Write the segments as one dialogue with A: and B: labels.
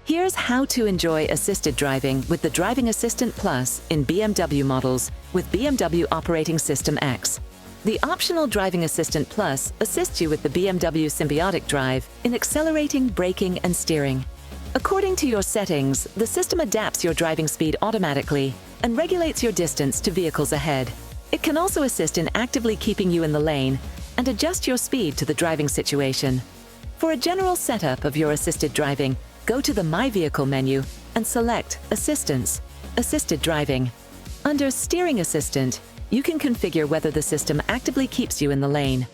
A: Here's how to enjoy assisted driving with the Driving Assistant Plus in BMW models with BMW Operating System X. The optional Driving Assistant Plus assists you with the BMW Symbiotic Drive in accelerating, braking, and steering. According to your settings, the system adapts your driving speed automatically and regulates your distance to vehicles ahead. It can also assist in actively keeping you in the lane and adjust your speed to the driving situation. For a general setup of your assisted driving, go to the My Vehicle menu and select Assistance, Assisted Driving. Under Steering Assistant, you can configure whether the system actively keeps you in the lane.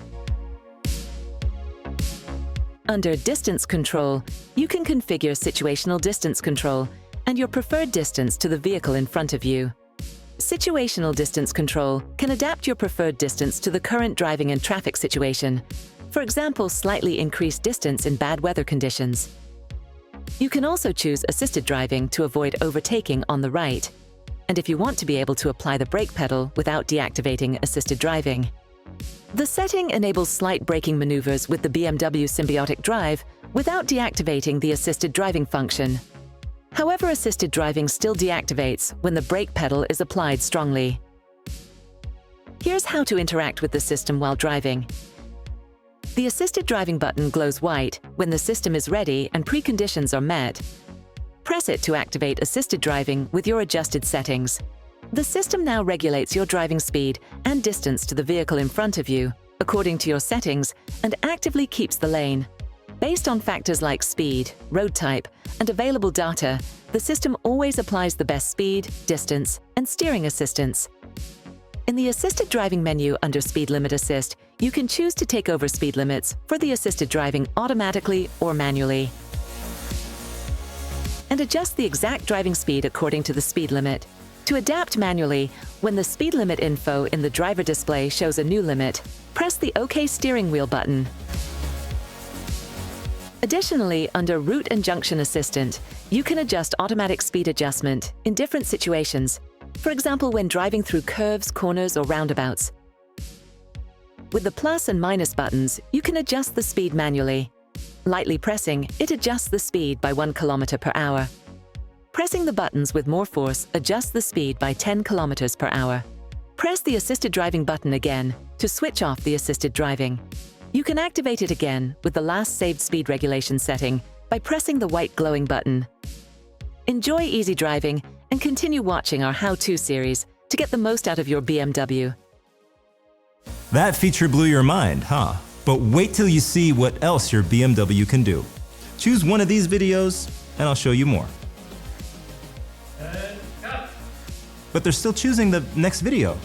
A: Under Distance Control, you can configure situational distance control and your preferred distance to the vehicle in front of you. Situational distance control can adapt your preferred distance to the current driving and traffic situation. For example, slightly increased distance in bad weather conditions. You can also choose assisted driving to avoid overtaking on the right, and if you want to be able to apply the brake pedal without deactivating assisted driving. The setting enables slight braking maneuvers with the BMW Symbiotic Drive without deactivating the assisted driving function. However, assisted driving still deactivates when the brake pedal is applied strongly. Here's how to interact with the system while driving. The assisted driving button glows white when the system is ready and preconditions are met. Press it to activate assisted driving with your adjusted settings. The system now regulates your driving speed and distance to the vehicle in front of you, according to your settings, and actively keeps the lane. Based on factors like speed, road type, and available data, the system always applies the best speed, distance, and steering assistance. In the Assisted Driving menu under Speed Limit Assist, you can choose to take over speed limits for the assisted driving automatically or manually, and adjust the exact driving speed according to the speed limit. To adapt manually, when the speed limit info in the driver display shows a new limit, press the OK Steering Wheel button. Additionally, under Route and Junction Assistant, you can adjust automatic speed adjustment in different situations, for example when driving through curves, corners, or roundabouts. With the plus and minus buttons, you can adjust the speed manually. Lightly pressing, it adjusts the speed by 1 km/h. Pressing the buttons with more force adjusts the speed by 10 km/h. Press the Assisted Driving button again to switch off the assisted driving. You can activate it again with the last saved speed regulation setting by pressing the white glowing button. Enjoy easy driving and continue watching our how-to series to get the most out of your BMW.
B: That feature blew your mind, huh? But wait till you see what else your BMW can do. Choose one of these videos and I'll show you more. But they're still choosing the next video.